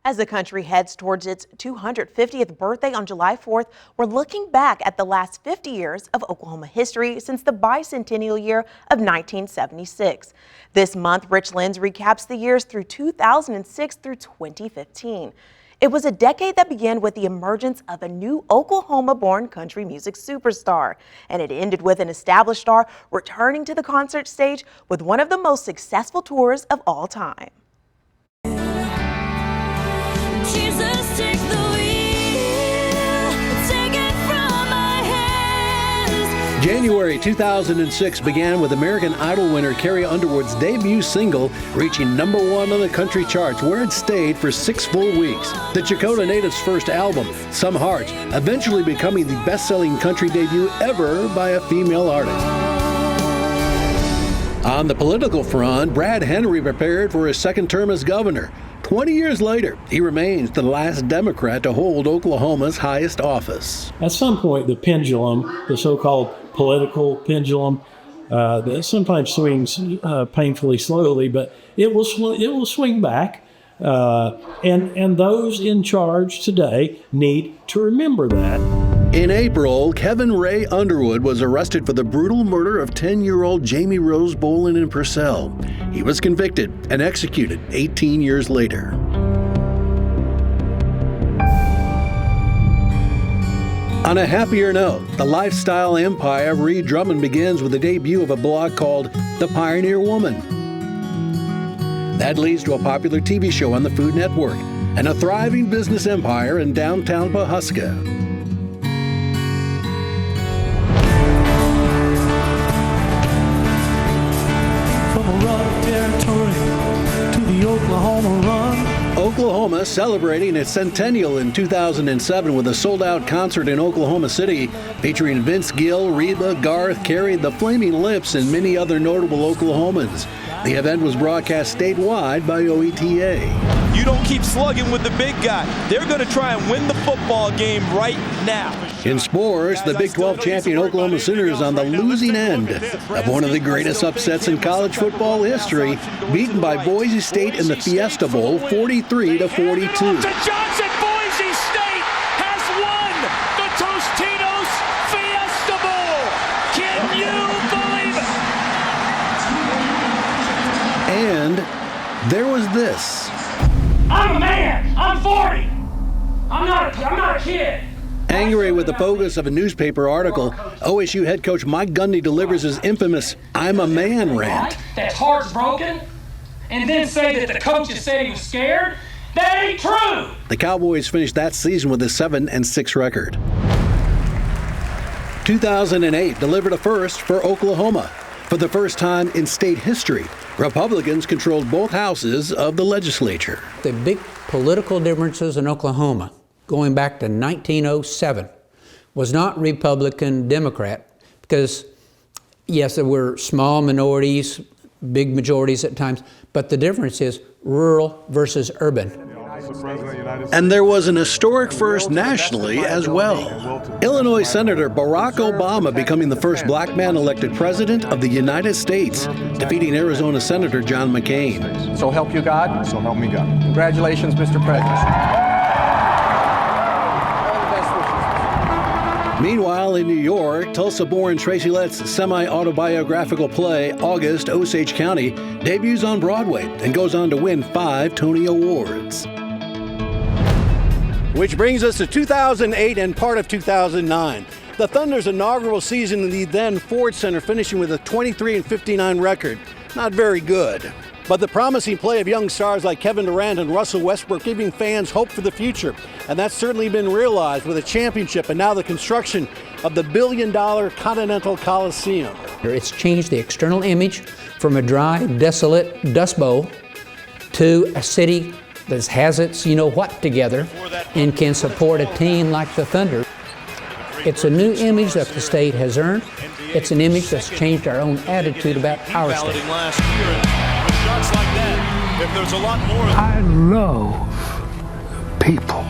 As the country heads towards its 250th birthday on July 4th, we're looking back at the last 50 years of Oklahoma history since the bicentennial year of 1976. This month, Rich Lenz recaps the years through 2006 through 2015. It was a decade that began with the emergence of a new Oklahoma-born country music superstar, and it ended with an established star returning to the concert stage with one of the most successful tours of all time. Jesus, take the wheel, take it from my hands. January 2006 began with American Idol winner Carrie Underwood's debut single reaching #1 on the country charts, where it stayed for 6 full weeks. The Chakotah Natives' first album, Some Hearts, eventually becoming the best-selling country debut ever by a female artist. On the political front, Brad Henry prepared for his second term as governor. 20 years later, he remains the last Democrat to hold Oklahoma's highest office. At some point, the pendulum, the so-called political pendulum, that sometimes swings painfully slowly, but it will swing back. And those in charge today need to remember that. In April, Kevin Ray Underwood was arrested for the brutal murder of 10-year-old Jamie Rose Bolin in Purcell. He was convicted and executed 18 years later. On a happier note, the lifestyle empire of Ree Drummond begins with the debut of a blog called The Pioneer Woman. That leads to a popular TV show on the Food Network and a thriving business empire in downtown Pawhuska. Oklahoma celebrating its centennial in 2007 with a sold-out concert in Oklahoma City featuring Vince Gill, Reba, Garth, Carrie, the Flaming Lips, and many other notable Oklahomans. The event was broadcast statewide by OETA. You don't keep slugging with the big guy. They're going to try and win the football game right now. In sports, the Big 12 champion Oklahoma Sooners on the losing end of one of the greatest upsets in college football history, beaten by Boise State in the Fiesta Bowl 43-42. Johnson, Boise State has won the Tostitos Fiesta Bowl. Can you believe it? And there was this. I'm a man. I'm 40. I'm not a kid. Angry with the focus of a newspaper article, OSU head coach Mike Gundy delivers his infamous "I'm a man" rant. That's heart's broken, and then say that the coaches said he was scared? That ain't true. The Cowboys finished that season with a 7-6 record. 2008 delivered a first for Oklahoma. For the first time in state history, Republicans controlled both houses of the legislature. The big political differences in Oklahoma, going back to 1907, was not Republican-Democrat, because, yes, there were small minorities, big majorities at times, but the difference is rural versus urban. And there was an historic first nationally as well. Illinois Senator Barack Obama becoming the first black man elected president of the United States, defeating Arizona Senator John McCain. So help you God? So help me God. Congratulations, Mr. President. Meanwhile, in New York, Tulsa-born Tracy Letts' semi-autobiographical play, August, Osage County, debuts on Broadway and goes on to win 5 Tony Awards. Which brings us to 2008 and part of 2009. The Thunder's inaugural season in the then Ford Center, finishing with a 23-59 record. Not very good. But the promising play of young stars like Kevin Durant and Russell Westbrook giving fans hope for the future. And that's certainly been realized with a championship and now the construction of the billion-dollar Continental Coliseum. It's changed the external image from a dry, desolate Dust Bowl to a city that has its you-know-what together and can support a team like the Thunder. It's a new image that the state has earned. It's an image that's changed our own attitude about our state. I love people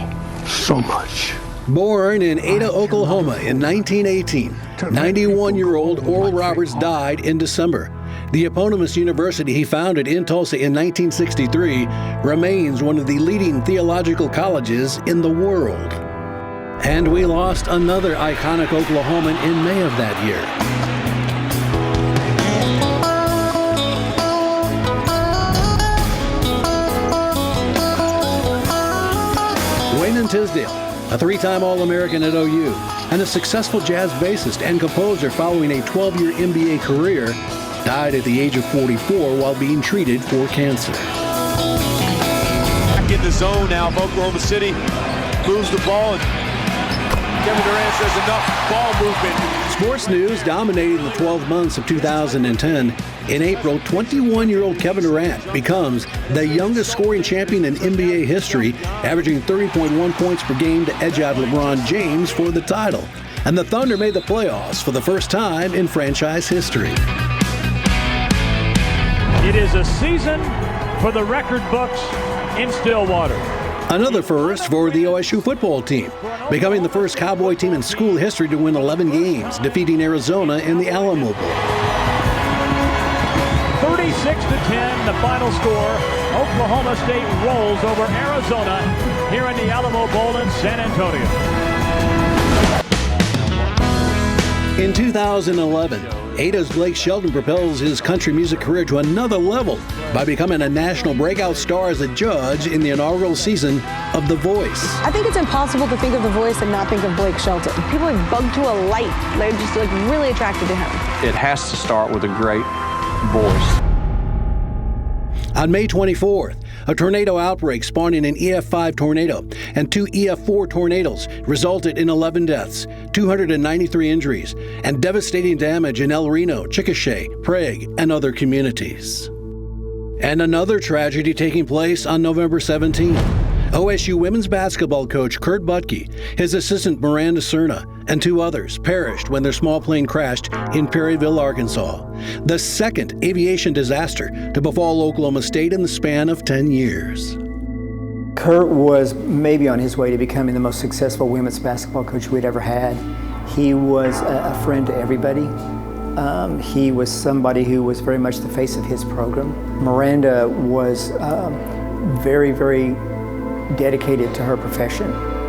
so much. Born in Ada, Oklahoma in 1918, 91-year-old Oral Roberts died in December. The eponymous university he founded in Tulsa in 1963 remains one of the leading theological colleges in the world. And we lost another iconic Oklahoman in May of that year. Wayman Tisdale, a three-time All-American at OU, and a successful jazz bassist and composer following a 12-year NBA career, died at the age of 44 while being treated for cancer. Back in the zone now of Oklahoma City. Moves the ball, and Kevin Durant says enough ball movement. Sports news dominating the 12 months of 2010. In April, 21-year-old Kevin Durant becomes the youngest scoring champion in NBA history, averaging 30.1 points per game to edge out LeBron James for the title. And the Thunder made the playoffs for the first time in franchise history. It is a season for the record books in Stillwater. Another first for the OSU football team, becoming the first Cowboy team in school history to win 11 games, defeating Arizona in the Alamo Bowl. 36-10, the final score. Oklahoma State rolls over Arizona here in the Alamo Bowl in San Antonio. In 2011, Ada's Blake Shelton propels his country music career to another level by becoming a national breakout star as a judge in the inaugural season of The Voice. I think it's impossible to think of The Voice and not think of Blake Shelton. People are bugged to a light. They're just really attracted to him. It has to start with a great voice. On May 24th, a tornado outbreak spawning an EF5 tornado and two EF4 tornadoes resulted in 11 deaths, 293 injuries, and devastating damage in El Reno, Chickasha, Prague, and other communities. And another tragedy taking place on November 17th. OSU women's basketball coach Kurt Butke, his assistant Miranda Cerna, and two others perished when their small plane crashed in Perryville, Arkansas. The second aviation disaster to befall Oklahoma State in the span of 10 years. Kurt was maybe on his way to becoming the most successful women's basketball coach we'd ever had. He was a friend to everybody. He was somebody who was very much the face of his program. Miranda was very, very dedicated to her profession.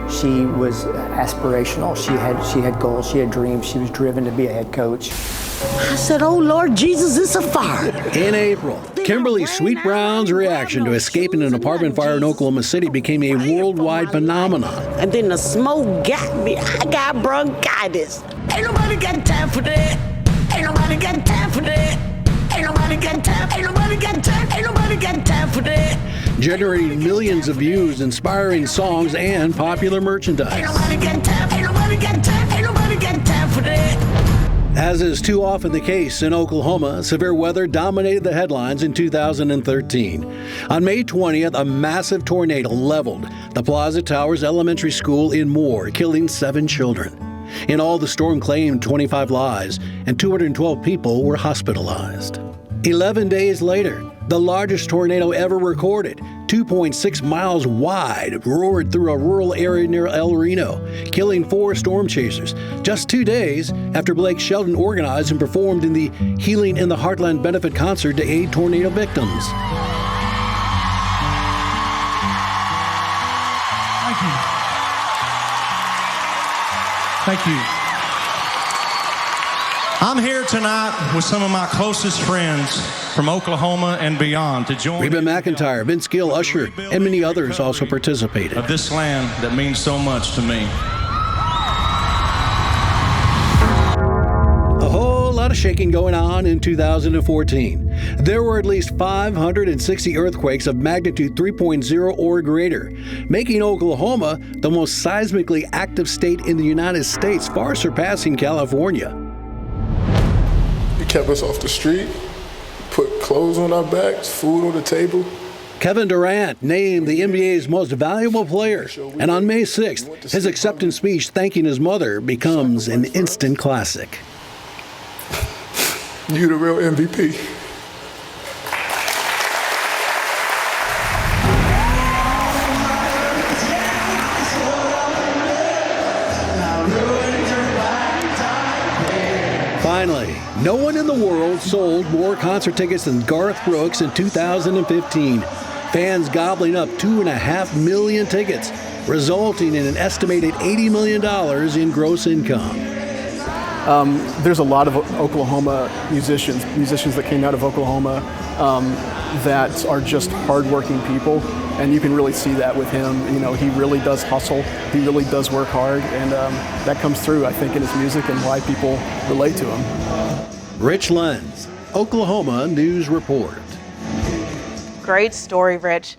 She was aspirational. She had goals, she had dreams. She was driven to be a head coach. I said, oh Lord Jesus, it's a fire. In April, Kimberly Sweet Brown's reaction to escaping an apartment fire in Oklahoma City became a worldwide phenomenon. And then the smoke got me. I got bronchitis. Ain't nobody got time for that. Ain't nobody got time for that. Ain't nobody got time. Ain't nobody got time. Ain't nobody got time for that. Generating millions of views, inspiring songs, and popular merchandise. Ain't nobody got time. Ain't nobody got time. Ain't nobody got time for that. As is too often the case in Oklahoma, severe weather dominated the headlines in 2013. On May 20th, a massive tornado leveled the Plaza Towers Elementary School in Moore, killing 7 children. In all, the storm claimed 25 lives, and 212 people were hospitalized. 11 days later, the largest tornado ever recorded, 2.6 miles wide, roared through a rural area near El Reno, killing 4 storm chasers, just 2 days after Blake Shelton organized and performed in the Healing in the Heartland benefit concert to aid tornado victims. Thank you. Thank you. I'm here tonight with some of my closest friends from Oklahoma and beyond to join Reba McEntire, Vince Gill, Usher, and many others also participated. Of this land that means so much to me. A whole lot of shaking going on in 2014. There were at least 560 earthquakes of magnitude 3.0 or greater, making Oklahoma the most seismically active state in the United States, far surpassing California. It kept us off the street, put clothes on our backs, food on the table. Kevin Durant named the NBA's most valuable player, and on May 6th, his acceptance speech thanking his mother becomes an instant classic. You the real MVP. Finally, No one in the world sold more concert tickets than Garth Brooks in 2015. Fans gobbling up 2.5 million tickets, resulting in an estimated $80 million in gross income. There's a lot of Oklahoma musicians that came out of Oklahoma that are just hardworking people, and you can really see that with him. You know, he really does hustle, he really does work hard, and that comes through, I think, in his music and why people relate to him. Rich Lenz, Oklahoma News Report. Great story, Rich.